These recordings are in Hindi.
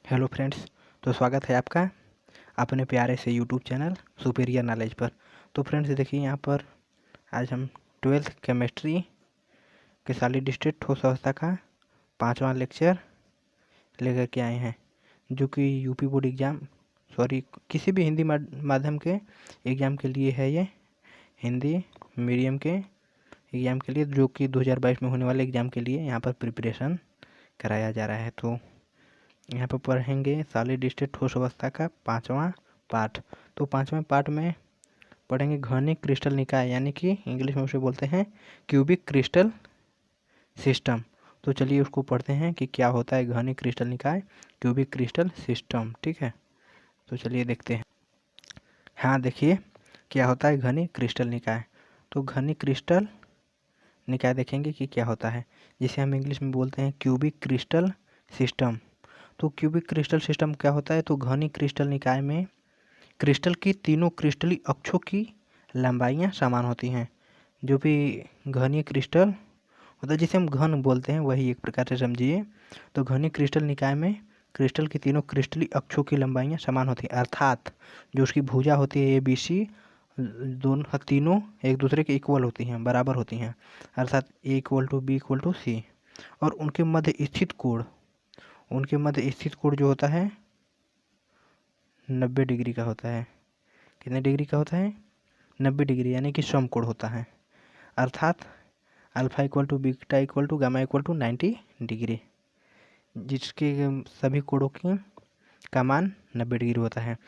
Hello friends. तो स्वागत है आपका अपने प्यारे से यूट्यूब चैनल सुपीरियर नॉलेज पर। तो फ्रेंड्स देखिए यहाँ पर आज हम 12th केमिस्ट्री के सॉलिड स्टेट ठोस अवस्था का 5वां लेक्चर लेकर के आए हैं, जो कि यूपी बोर्ड एग्ज़ाम किसी भी हिंदी माध्यम के एग्ज़ाम के लिए है। ये हिंदी मीडियम के एग्ज़ाम के लिए, जो कि 2022 में होने वाले एग्ज़ाम के लिए यहाँ पर प्रिपरेशन कराया जा रहा है। तो यहाँ पर पढ़ेंगे सॉलिड स्टेट ठोस अवस्था का 5वां पार्ट। तो 5वें पार्ट में पढ़ेंगे घनिक क्रिस्टल निकाय, यानी कि इंग्लिश में उसे बोलते हैं क्यूबिक क्रिस्टल सिस्टम। तो चलिए उसको पढ़ते हैं कि क्या होता है घनिक क्रिस्टल निकाय, क्यूबिक क्रिस्टल सिस्टम। ठीक है, तो चलिए देखते हैं। हाँ देखिए क्या होता है घनिक क्रिस्टल निकाय। तो घनिक क्रिस्टल निकाय देखेंगे कि क्या होता है, जिसे हम इंग्लिश में बोलते हैं क्यूबिक क्रिस्टल सिस्टम। तो क्यूबिक क्रिस्टल सिस्टम क्या होता है? तो घनी क्रिस्टल निकाय में क्रिस्टल की तीनों क्रिस्टली अक्षों की लंबाइयाँ समान होती हैं। जो भी घनी क्रिस्टल होता है, जिसे हम घन बोलते हैं, वही एक प्रकार से समझिए। तो घनी क्रिस्टल निकाय में क्रिस्टल की तीनों क्रिस्टली अक्षों की लंबाइयाँ समान होती हैं, अर्थात जो उसकी भुजा होती है ABC, दोनों तीनों एक दूसरे के इक्वल होती हैं, बराबर होती हैं, अर्थात A = B = C। और उनके मध्य स्थित कोण जो होता है 90 डिग्री का होता है। कितने डिग्री का होता है? 90 डिग्री, यानी कि समकोण होता है, अर्थात अल्फा = बीटा = गामा = 90 डिग्री, जिसके सभी कोणों की का मान 90 डिग्री होता है।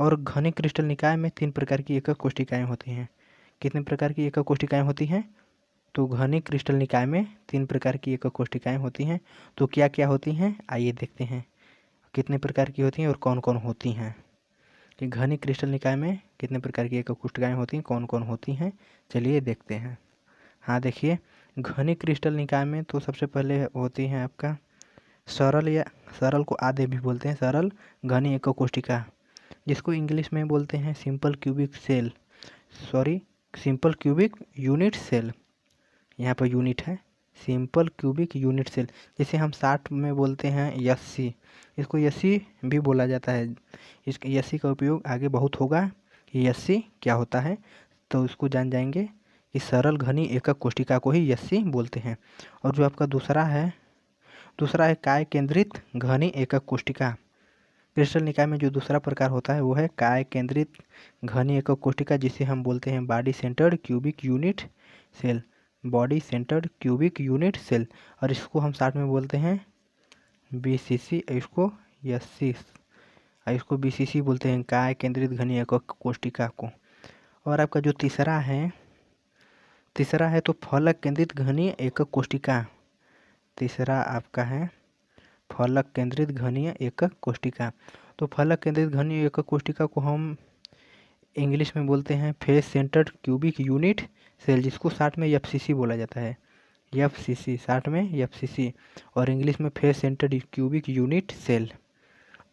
और घनी क्रिस्टल निकाय में 3 प्रकार की एकक कोष्ठिकाएँ होती हैं। कितने प्रकार की एकक कोष्ठिकाएँ होती हैं? तो घनी क्रिस्टल निकाय में 3 प्रकार की एकक कोष्ठिकाएँ होती हैं। तो क्या क्या होती हैं, आइए देखते हैं कितने प्रकार की होती हैं और कौन कौन होती हैं। कि घनी क्रिस्टल निकाय में कितने प्रकार की एकक कोष्ठिकाएँ होती हैं, कौन कौन होती हैं, चलिए देखते हैं। हाँ देखिए, घनी क्रिस्टल निकाय में तो सबसे पहले होती हैं आपका सरल, या सरल को आधे भी बोलते हैं, सरल घनी एकक कोष्ठिका, जिसको इंग्लिश में बोलते हैं सिंपल क्यूबिक यूनिट सेल। यहाँ पर यूनिट है, सिंपल क्यूबिक यूनिट सेल, जिसे हम शॉर्ट में बोलते हैं SC। इसको SC भी बोला जाता है। इस SC का उपयोग आगे बहुत होगा कि SC क्या होता है, तो उसको जान जाएंगे कि सरल घनी एकक कोष्ठिका को ही SC बोलते हैं। और जो आपका दूसरा है काय केंद्रित घनी एकक कोष्ठिका। क्रिस्टल निकाय में जो दूसरा प्रकार होता है वो है काय केंद्रित घनी एकक कोष्ठिका, जिसे हम बोलते हैं body centred cubic unit cell, body centred cubic unit cell. और इसको हम शॉर्ट में बोलते हैं BCC, इसको SC, इसको BCC बोलते हैं, काय केंद्रित घनी एकक कोष्ठिका को। और आपका जो तीसरा है तो फलक केंद्रित घनी एकक कोष्ठिका। तीसरा आपका है फलक केंद्रित घनीय एकक कोष्ठिका। तो फलक केंद्रित घनीय एकक कोष्ठिका को हम इंग्लिश में बोलते हैं face centred cubic unit cell, जिसको शॉर्ट में FCC बोला जाता है, FCC, शॉर्ट में FCC, और इंग्लिश में face centred cubic unit cell.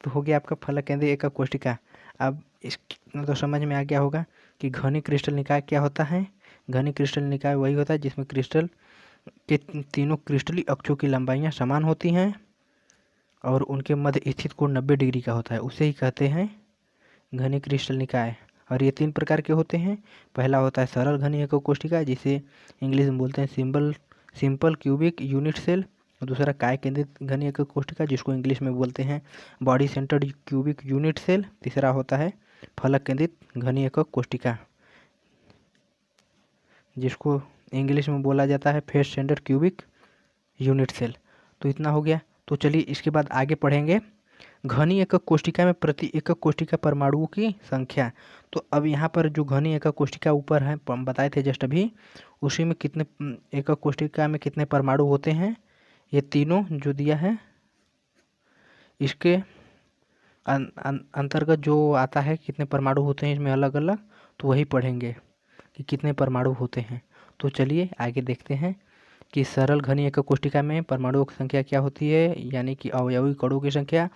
तो हो गया आपका फलक केंद्रित एकक कोष्ठिका। अब इस तो समझ में आ गया होगा कि घनी क्रिस्टल निकाय क्या होता है। घनी क्रिस्टल निकाय वही होता है जिसमें क्रिस्टल के तीनों क्रिस्टली अक्षों की लंबाइयाँ समान होती हैं और उनके मध्य स्थित कोण 90 डिग्री का होता है, उसे ही कहते हैं घनी क्रिस्टल निकाय। और ये 3 प्रकार के होते हैं। पहला होता है सरल घनी एकक कोष्ठिका, जिसे इंग्लिश में बोलते हैं सिंपल क्यूबिक यूनिट सेल। दूसरा काय केंद्रित घनी एकक कोष्ठिका, जिसको इंग्लिश में बोलते हैं body centred cubic unit cell. तीसरा होता है फलक केंद्रित घनी एकक कोष्ठिका, जिसको इंग्लिश में बोला जाता है face centred cubic unit cell. तो इतना हो गया। तो चलिए इसके बाद आगे पढ़ेंगे घनी एकक कोष्ठिका में प्रति एकक कोष्ठिका परमाणुओं की संख्या। तो अब यहाँ पर जो घनी एकक कोष्ठिका ऊपर है हम बताए थे जस्ट अभी, उसी में कितने एकक कोष्ठिका में कितने परमाणु होते हैं, ये तीनों जो दिया है इसके अंतर्गत जो आता है कितने परमाणु होते हैं इसमें अलग अलग, तो वही पढ़ेंगे कि कितने परमाणु होते हैं। तो चलिए आगे देखते हैं कि सरल घनी एकक कोष्ठिका में परमाणुओं की संख्या क्या होती है, यानी कि अवयवी कणों की संख्या,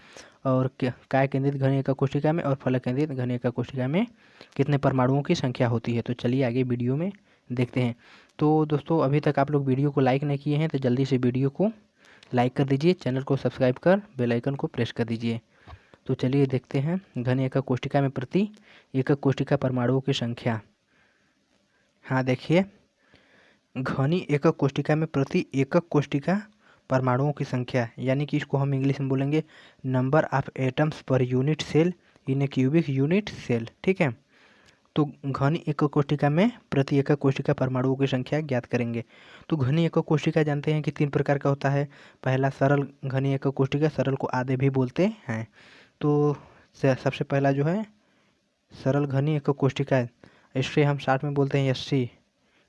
और काय केंद्रित घनी एकक कोष्ठिका में और फलक केंद्रित घनी एकक कोष्ठिका में कितने परमाणुओं की संख्या होती है। तो चलिए आगे वीडियो में देखते हैं। तो दोस्तों अभी तक आप लोग वीडियो को लाइक नहीं किए हैं तो जल्दी से वीडियो को लाइक कर दीजिए, चैनल को सब्सक्राइब कर बेल आइकन को प्रेस कर दीजिए। तो चलिए देखते हैं घन एकक कोशिका में प्रति एकक कोशिका परमाणुओं की संख्या। हाँ देखिए, घनी एकक कोशिका में प्रति एकक कोशिका परमाणुओं की संख्या, यानी कि इसको हम इंग्लिश में बोलेंगे number of atoms per unit cell in a cubic unit cell. ठीक है, तो घनी एकक कोशिका में प्रति एकक कोशिका परमाणुओं की संख्या ज्ञात करेंगे। तो घनी एकक कोशिका जानते हैं कि 3 प्रकार का होता है। पहला सरल घनी एकक कोशिका, सरल को आधे भी बोलते हैं। तो सबसे पहला जो है सरल घनी एकक कोशिका, इससे हम शॉर्ट में बोलते हैं एससी।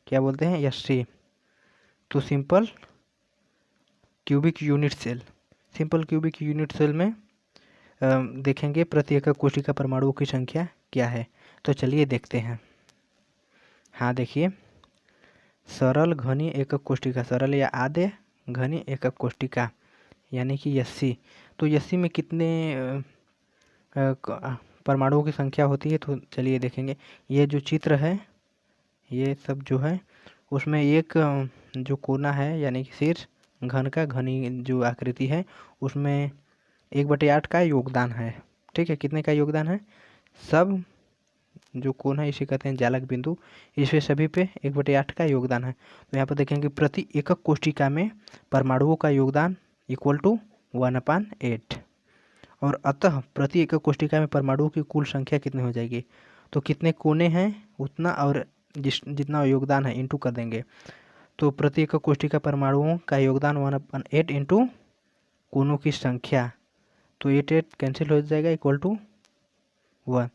क्या बोलते हैं? एससी। तो simple cubic unit cell, simple cubic unit cell में देखेंगे प्रति एकक कोशिका परमाणुओं की संख्या क्या है। तो चलिए देखते हैं। हाँ देखिए, सरल घनी एकक कोशिका, सरल या आधे घनी एकक कोशिका यानी कि एससी। तो एससी में कितने परमाणुओं की संख्या होती है, तो चलिए देखेंगे। ये जो चित्र है, ये सब जो है उसमें एक जो कोना है यानी कि शीर्ष घन का घनी जो आकृति है उसमें 1/8 का योगदान है। ठीक है, कितने का योगदान है? सब जो कोण है इसे कहते हैं जालक बिंदु, इसमें सभी पे 1/8 का योगदान है। तो यहाँ पर देखेंगे प्रति एकक कोशिका में परमाणुओं का योगदान इक्वल टू 1/8, और अतः प्रति एकक कोशिका में परमाणुओं की कुल संख्या कितनी हो जाएगी? तो कितने कोने हैं उतना, और जितना योगदान है इंटू कर देंगे। तो प्रति एकक कोशिका परमाणुओं का योगदान 1/8 इंटू कोनों की संख्या, तो 8 कैंसिल हो जाएगा इक्वल टू 1।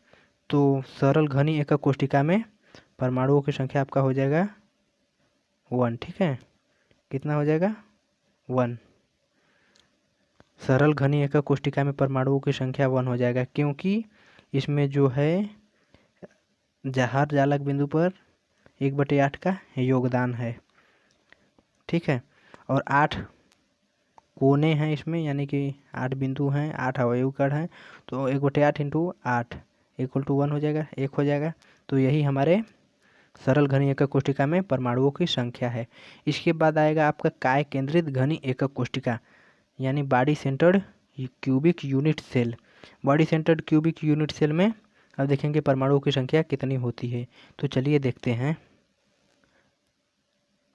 तो सरल घनी एकक कोशिका में परमाणुओं की संख्या आपका हो जाएगा 1। ठीक है, कितना हो जाएगा? 1। सरल घनी एकक कोशिका में परमाणुओं की संख्या 1 हो जाएगा, क्योंकि इसमें जो है हर जालक बिंदु पर 1/8 का योगदान है। ठीक है, और 8 कोने हैं इसमें, यानी कि 8 बिंदु हैं, 8 अवयव कण हैं। तो 1/8 इंटू 8 इक्वल टू 1 हो जाएगा, 1 हो जाएगा। तो यही हमारे सरल घनी एकक कोशिका में परमाणुओं की संख्या है। इसके बाद आएगा आपका काय केंद्रित घनी एकक कोशिका, यानी body centred cubic unit cell. Body centred cubic unit cell में अब देखेंगे परमाणुओं की संख्या कितनी होती है। तो चलिए देखते हैं।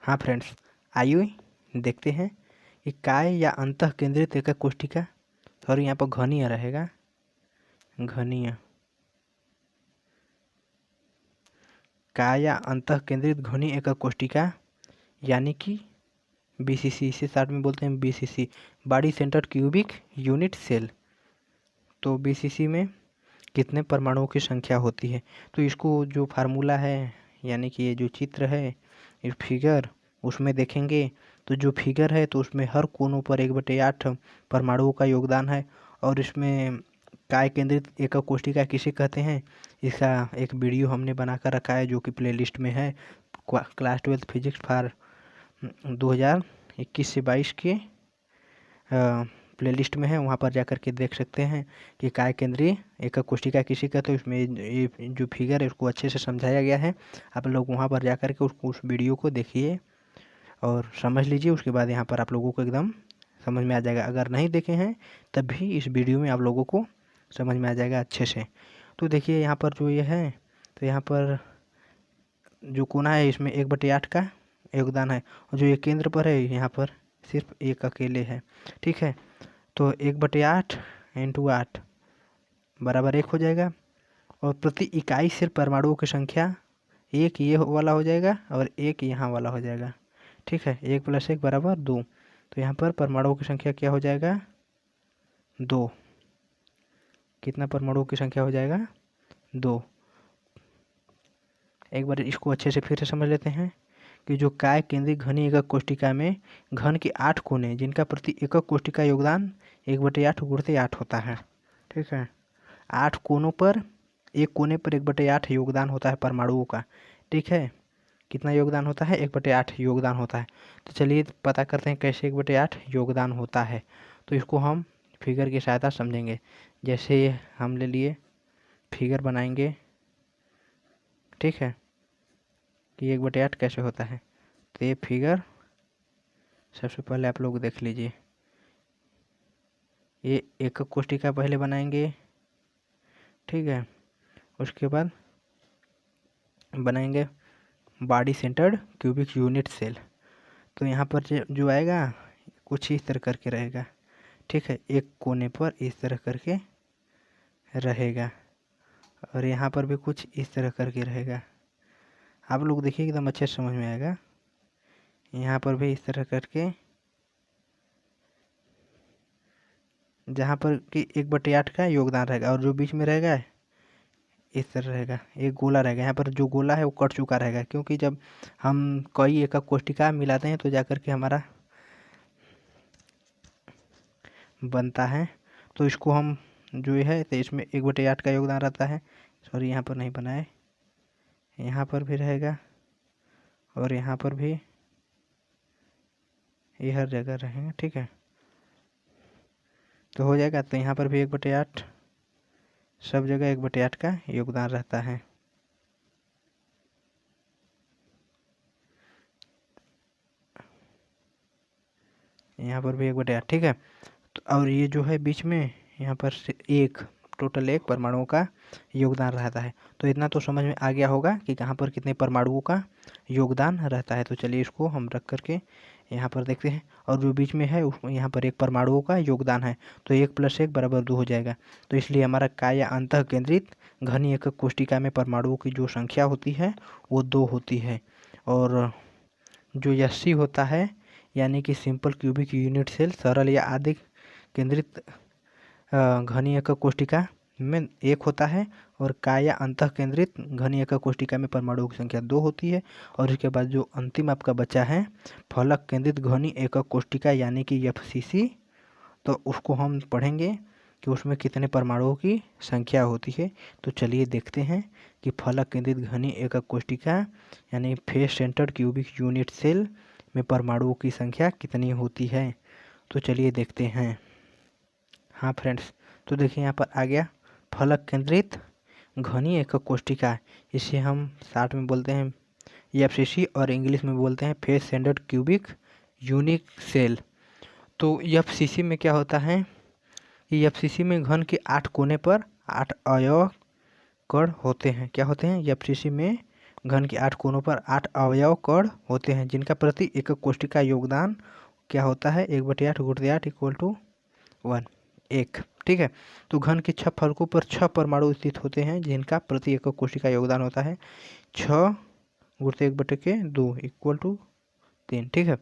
हाँ फ्रेंड्स, आइए देखते हैं कि काय या अंतः केंद्रित एकक कोशिका, सॉरी यहाँ पर घनीय रहेगा, घनीय काय या अंतः केंद्रित घनी एकक कोशिका यानी कि बीसीसी, इसे शॉर्ट में बोलते हैं BCC, body centred cubic unit cell. तो बीसीसी में कितने परमाणुओं की संख्या होती है? तो इसको जो फार्मूला है, यानी कि ये जो चित्र है, ये फिगर, उसमें देखेंगे तो जो फिगर है तो उसमें हर कोनों पर 1/8 परमाणुओं का योगदान है। और इसमें काय केंद्रित एकक कोशिका किसे कहते हैं, इसका एक वीडियो हमने बनाकर रखा है जो कि प्लेलिस्ट में है, क्लास 12 फिजिक्स फॉर 2021 से 22 के प्लेलिस्ट में है, वहाँ पर जाकर के देख सकते हैं कि काय केंद्रीय एकक कोशिका किसे कहते हैं। उसमें ये जो फिगर है उसको अच्छे से समझाया गया है। आप लोग वहाँ पर जाकर के उस वीडियो को देखिए और समझ लीजिए। उसके बाद यहाँ पर आप लोगों को एकदम समझ में आ जाएगा। अगर नहीं देखे हैं तब भी इस वीडियो में आप लोगों को समझ में आ जाएगा अच्छे से। तो देखिए यहाँ पर जो ये है, तो यहाँ पर जो कोना है इसमें 1/8 का योगदान है, और जो ये केंद्र पर है यहाँ पर सिर्फ एक अकेले है। ठीक है, तो 1/8 इंटू 8 बराबर 1 हो जाएगा, और प्रति इकाई से परमाणुओं की संख्या 1 ये वाला हो जाएगा और 1 यहाँ वाला हो जाएगा। ठीक है, 1 + 1 बराबर 2। तो यहाँ पर परमाणुओं की संख्या क्या हो जाएगा? 2। कितना परमाणुओं की संख्या हो जाएगा? 2। एक बार इसको अच्छे से फिर से समझ लेते हैं कि जो काय केंद्रित घनी एकक कोशिका में घन के 8 कोने, जिनका प्रति एकक कोशिका योगदान 1/8 गुणित 8 होता है। ठीक है, 8 कोनों पर, एक कोने पर 1/8 योगदान होता है परमाणुओं का। ठीक है, कितना योगदान होता है? 1/8 योगदान होता है। तो चलिए पता करते हैं कैसे 1/8 योगदान होता है। तो इसको हम फिगर की सहायता समझेंगे। जैसे हम ले लिए फिगर बनाएंगे, ठीक है, कि 1/8 कैसे होता है। तो ये फिगर सबसे पहले आप लोग देख लीजिए। ये एकक कोशिका पहले बनाएंगे, ठीक है। उसके बाद बनाएंगे body centred cubic unit cell. तो यहाँ पर जो आएगा कुछ इस तरह करके रहेगा, ठीक है। एक कोने पर इस तरह करके रहेगा और यहाँ पर भी कुछ इस तरह करके रहेगा। आप लोग देखिए एकदम अच्छे से समझ में आएगा। यहाँ पर भी इस तरह करके, जहाँ पर कि 1/8 का योगदान रहेगा और जो बीच में रहेगा इस तरह रहेगा, एक गोला रहेगा। यहाँ पर जो गोला है वो कट चुका रहेगा, क्योंकि जब हम कई एकक कोष्टिका मिलाते हैं तो जाकर के हमारा बनता है। तो इसको हम जो है तो इसमें 1/8 का योगदान रहता है। सॉरी, यहाँ पर नहीं बना है, यहाँ पर भी रहेगा और यहाँ पर भी, ये हर जगह रहेंगे, ठीक है। तो हो जाएगा। तो यहाँ पर भी 1/8, सब जगह 1/8 का योगदान रहता है। यहाँ पर भी 1/8, ठीक है। तो और ये जो है बीच में यहाँ पर से टोटल 1 परमाणुओं का योगदान रहता है। तो इतना तो समझ में आ गया होगा कि कहाँ पर कितने परमाणुओं का योगदान रहता है। तो चलिए इसको हम रख करके यहाँ पर देखते हैं। और जो बीच में है यहाँ पर 1 परमाणुओं का योगदान है, तो 1 + 1 = 2 हो जाएगा। तो इसलिए हमारा काय या अंतः केंद्रित घन एकक कोष्टिका में परमाणुओं की जो संख्या होती है वो 2 होती है। और जो यस्सी होता है यानी कि सिंपल क्यूबिक यूनिट सेल, सरल या आदि केंद्रित घनी एकक कोष्टिका में 1 होता है। और काय या अंतः केंद्रित घनी एकक कोष्टिका में परमाणुओं की संख्या 2 होती है। और इसके बाद जो अंतिम आपका बचा है फलक केंद्रित घनी एकक कोष्टिका यानी कि FCC, तो उसको हम पढ़ेंगे कि उसमें कितने परमाणुओं की संख्या होती है। तो चलिए देखते हैं कि फलक केंद्रित घनी एकक कोष्टिका यानी face centred cubic unit cell में परमाणुओं की संख्या कितनी होती है। तो चलिए देखते हैं। हाँ फ्रेंड्स, तो देखिए यहाँ पर आ गया फलक केंद्रित घनी एकक कोष्टिका, इसे हम शॉर्ट में बोलते हैं FCC और इंग्लिश में बोलते हैं face centred cubic unit cell. तो FCC में क्या होता है कि FCC में घन के 8 कोने पर 8 अवयव कण होते हैं। क्या होते हैं? FCC में घन के 8 कोनों पर 8 अवयव कण होते हैं, जिनका प्रति एकक कोष्टिका योगदान क्या होता है 1/8 × 8 = 1, 1, ठीक है। तो घन के 6 फलकों पर 6 परमाणु स्थित होते हैं, जिनका प्रति एकक कोष्टिका योगदान होता है 6 × 1/2 = 3, ठीक है।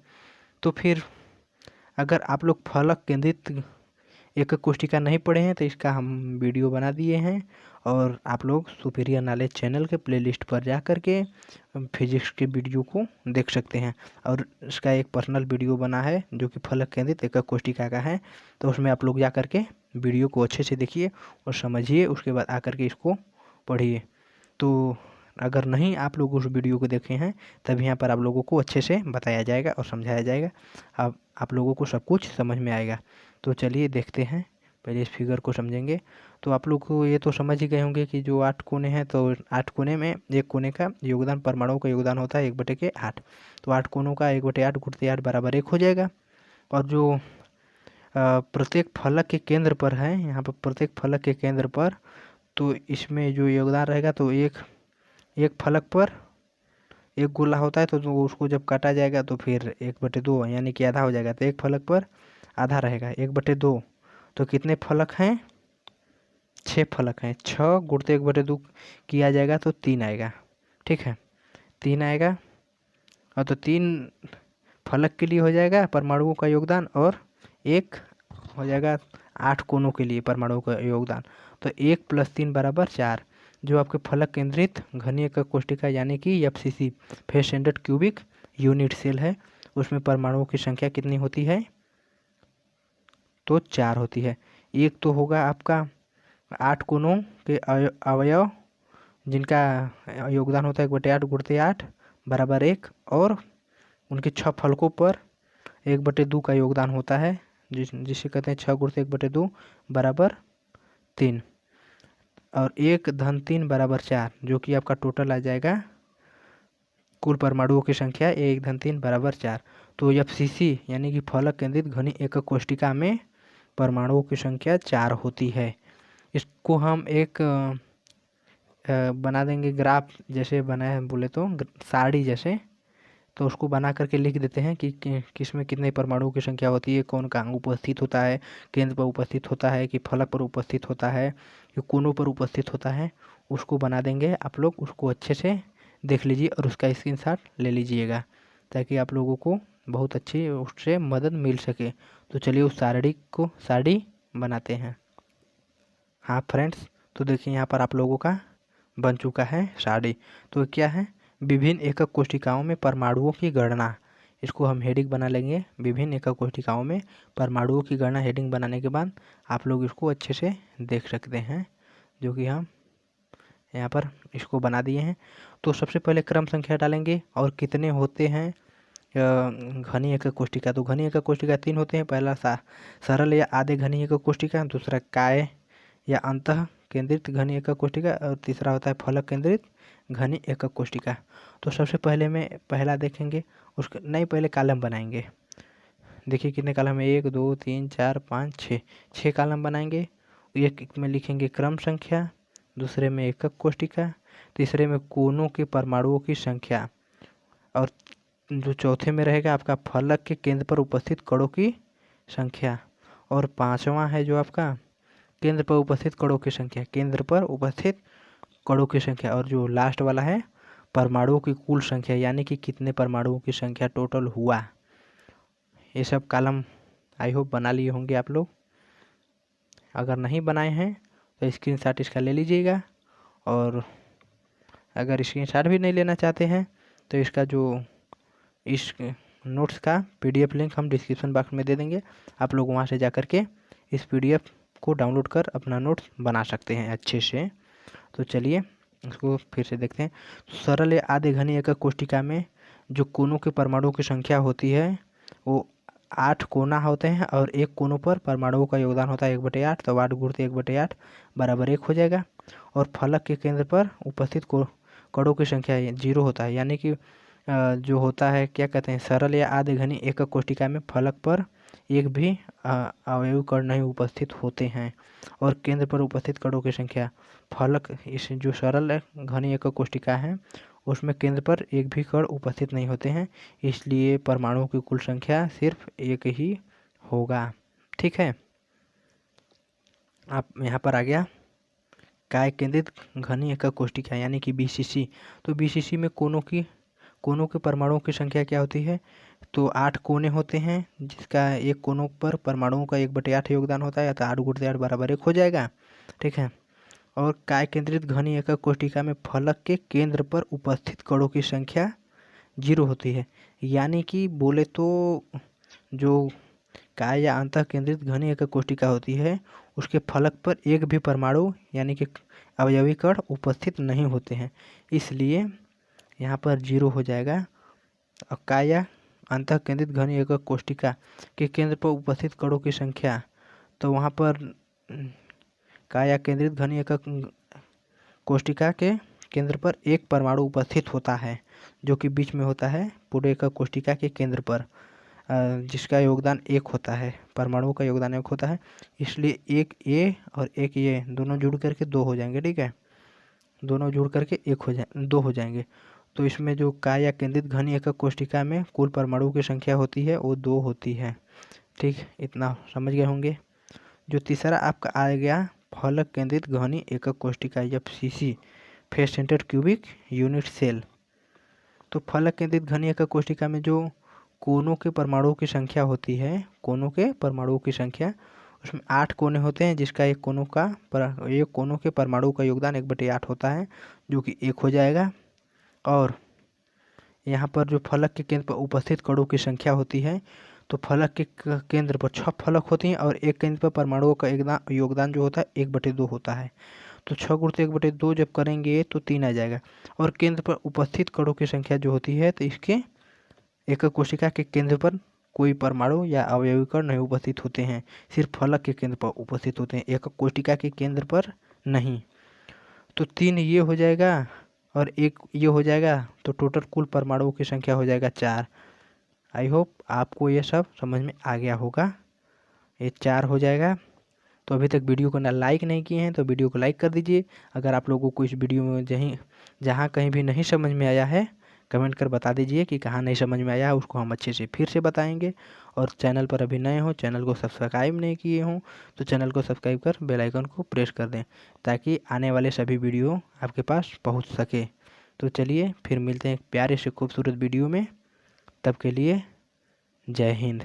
तो फिर अगर आप लोग फलक केंद्रित एकक कोष्टिका नहीं पढ़े हैं तो इसका हम वीडियो बना दिए हैं, और आप लोग सुपीरियर नॉलेज चैनल के प्लेलिस्ट पर जा कर के फिजिक्स के वीडियो को देख सकते हैं। और इसका एक पर्सनल वीडियो बना है जो कि फलक केंद्रित एकक कोष्टिका का है। तो उसमें आप लोग जा कर के वीडियो को अच्छे से देखिए और समझिए, उसके बाद आकर के इसको पढ़िए। तो अगर नहीं आप लोग उस वीडियो को देखे हैं तब यहाँ पर आप लोगों को अच्छे से बताया जाएगा और समझाया जाएगा, अब आप लोगों को सब कुछ समझ में आएगा। तो चलिए देखते हैं, पहले इस फिगर को समझेंगे। तो आप लोग को ये तो समझ ही गए होंगे कि जो 8 कोने हैं तो 8 कोने में 1 कोने का योगदान, परमाणुओं का योगदान होता है 1/8। तो 8 कोनों का 1/8 × 8 = 1 हो जाएगा। और जो प्रत्येक फलक के केंद्र पर है, यहाँ पर प्रत्येक फलक के केंद्र पर, तो इसमें जो योगदान रहेगा तो एक फलक पर एक गोला होता है, तो उसको जब काटा जाएगा तो फिर 1/2 यानी कि आधा हो जाएगा। तो एक फलक पर आधा रहेगा 1/2। तो कितने फलक हैं? 6 फलक हैं। 6 × 1/2 किया जाएगा तो 3 आएगा, ठीक है, 3 आएगा। और तो 3 फलक के लिए हो जाएगा परमाणुओं का योगदान, और 1 हो जाएगा 8 कोनों के लिए परमाणुओं का योगदान। तो 1 + 3 = 4। जो आपके फलक केंद्रित घनी एकक कोष्टिका यानी कि FCC face centred cubic unit cell है, उसमें परमाणुओं की संख्या कितनी होती है? तो 4 होती है। एक तो होगा आपका 8 कोनों के अवयव जिनका योगदान होता है 1/8 × 8 = 1, और उनके 6 फलकों पर 1/2 का योगदान होता है, जिसे कहते हैं 6 × 1/2 = 3, और 1 + 3 = 4, जो कि आपका टोटल आ जाएगा कुल परमाणुओं की संख्या 1 + 3 = 4। तो FCC यानी कि फलक केंद्रित घनी एकक कोष्टिका में परमाणुओं की संख्या 4 होती है। इसको हम एक बना देंगे ग्राफ, जैसे बनाए बोले तो साड़ी जैसे। तो उसको बना करके लिख देते हैं कि किसमें कितने परमाणुओं की संख्या होती है, कौन कहाँ उपस्थित होता है, केंद्र पर उपस्थित होता है कि फलक पर उपस्थित होता है कि कोनों पर उपस्थित होता है। उसको बना देंगे, आप लोग उसको अच्छे से देख लीजिए और उसका स्क्रीनशॉट ले लीजिएगा, ताकि आप लोगों को बहुत अच्छी उससे मदद मिल सके। तो चलिए उस साड़ी बनाते हैं। हाँ फ्रेंड्स, तो देखिए यहाँ पर आप लोगों का बन चुका है साड़ी। तो क्या है, विभिन्न एकक कोशिकाओं में परमाणुओं की गणना। इसको हम हेडिंग बना लेंगे, विभिन्न एकक कोशिकाओं में परमाणुओं की गणना। हेडिंग बनाने के बाद आप लोग इसको अच्छे से देख सकते हैं, जो कि हम यहाँ पर इसको बना दिए हैं। तो सबसे पहले क्रम संख्या डालेंगे और कितने होते हैं घनी एकक कोशिका। तो घनी एकक कोशिका 3 होते हैं। पहला सरल या आधे घनी एकक कोशिका, दूसरा काय या अंतः केंद्रित घनी एकक कोशिका, और तीसरा होता है फलक केंद्रित घनी एकक कोशिका। तो सबसे पहले में पहला देखेंगे, उसके नहीं पहले कॉलम बनाएंगे। देखिए कितने कॉलम है, 1 2 3 4 5 6 कॉलम बनाएंगे। एक में लिखेंगे क्रम संख्या, दूसरे में एकक कोशिका, तीसरे में कोनों के परमाणुओं की संख्या, और जो चौथे में रहेगा आपका फलक के केंद्र पर उपस्थित कणों की संख्या, और पांचवा है जो आपका केंद्र पर उपस्थित कणों की संख्या, केंद्र पर उपस्थित कणों की संख्या, और जो लास्ट वाला है परमाणुओं की कुल संख्या, यानी कि कितने परमाणुओं की संख्या टोटल हुआ। ये सब कॉलम आई होप बना लिए होंगे आप लोग। अगर नहीं बनाए हैं तो स्क्रीनशॉट इसका ले लीजिएगा, और अगर स्क्रीनशॉट भी नहीं लेना चाहते हैं तो इसका जो इस नोट्स का PDF लिंक हम डिस्क्रिप्शन बॉक्स में दे देंगे। आप लोग वहां से जा कर के इस PDF को डाउनलोड कर अपना नोट्स बना सकते हैं अच्छे से। तो चलिए इसको फिर से देखते हैं। सरल या आधे घनी एकक कोशिका में जो कोनों के परमाणुओं की संख्या होती है वो 8 कोना होते हैं, और एक कोनों पर परमाणुओं का योगदान होता है 1/8। तो 8 गुणित 1/8 बराबर 1 हो जाएगा। और फलक के केंद्र पर उपस्थित कणों की संख्या 0 होता है, यानी कि जो होता है क्या कहते हैं, सरल या आधे घनी एकक कोशिका में फलक पर एक भी अवयवी कण नहीं उपस्थित होते हैं। और केंद्र पर उपस्थित कणों की संख्या, फलक इस जो सरल घनी एकक कोशिका है उसमें केंद्र पर एक भी कण उपस्थित नहीं होते हैं, इसलिए परमाणुओं की कुल संख्या सिर्फ एक ही होगा। ठीक है, आप यहाँ पर आ गया काय केंद्रित घनी एकक कोशिका यानी कि BCC। तो BCC में कोनों के परमाणुओं की संख्या क्या होती है, तो 8 कोने होते हैं, जिसका एक कोनों पर परमाणुओं का 1/8 योगदान होता है, तो 8 गुणित 8 बराबर 1 हो जाएगा। ठीक है, और काय केंद्रित घनी एकक कोशिका में फलक के केंद्र पर उपस्थित कणों की संख्या 0 होती है, यानी कि बोले तो जो काय या अंतः केंद्रित घनी एकक कोशिका होती है उसके फलक पर एक भी परमाणु यानी कि अवयवी कण उपस्थित नहीं होते हैं, इसलिए यहाँ पर 0 हो जाएगा। और काय या अंतः केंद्रित घनी एकक कोशिका के केंद्र पर उपस्थित कणों की संख्या, तो वहाँ पर काय या केंद्रित घनी एकक कोशिका के केंद्र पर एक परमाणु उपस्थित होता है, जो कि बीच में होता है पूरे एकक कोशिका के केंद्र पर, जिसका योगदान 1 होता है, परमाणुओं का योगदान 1 होता है, इसलिए एक ये और एक ये दोनों जुड़ करके 2 हो जाएंगे। ठीक है, दोनों जुड़ करके 2 हो जाएंगे। तो इसमें जो काय या केंद्रित घनी एकक कोशिका में कुल परमाणुओं की संख्या होती है वो 2 होती है। ठीक, इतना समझ गए होंगे। जो तीसरा आपका आ गया फलक केंद्रित घनी एकक कोशिका FCC, face centred cubic unit cell. तो फलक केंद्रित घनी एकक कोशिका में जो कोनों के परमाणुओं की संख्या होती है, कोनों के परमाणुओं की संख्या, उसमें 8 कोने होते हैं, जिसका एक कोनों के परमाणु का योगदान 1/8 होता है, जो कि 1 हो जाएगा। और यहाँ पर जो फलक के केंद्र पर उपस्थित कणों की संख्या होती है, तो फलक के केंद्र पर 6 फलक होती हैं और एक केंद्र पर परमाणुओं का योगदान जो होता है 1/2 होता है। तो 6 गुणित 1/2 जब करेंगे तो 3 आ जाएगा। और केंद्र पर उपस्थित कणों की संख्या जो होती है, तो इसके एकक कोशिका के केंद्र पर कोई परमाणु या अवयवी कण नहीं उपस्थित होते हैं, सिर्फ फलक के केंद्र पर उपस्थित होते हैं, एकक कोशिका के केंद्र पर नहीं। तो 3 ये हो जाएगा और 1 ये हो जाएगा, तो टोटल कुल परमाणुओं की संख्या हो जाएगा 4। आई होप आपको ये सब समझ में आ गया होगा। ये 4 हो जाएगा। तो अभी तक वीडियो को ना लाइक नहीं किए हैं तो वीडियो को लाइक कर दीजिए। अगर आप लोगों को इस वीडियो में जहाँ कहीं भी नहीं समझ में आया है कमेंट कर बता दीजिए कि कहाँ नहीं समझ में आया है, उसको हम अच्छे से फिर से बताएंगे। और चैनल पर अभी नए हो, चैनल को सब्सक्राइब नहीं किए हों तो चैनल को सब्सक्राइब कर बेल आइकन को प्रेस कर दें ताकि आने वाले सभी वीडियो आपके पास पहुंच सके। तो चलिए फिर मिलते हैं एक प्यारे से खूबसूरत वीडियो में, तब के लिए जय हिंद।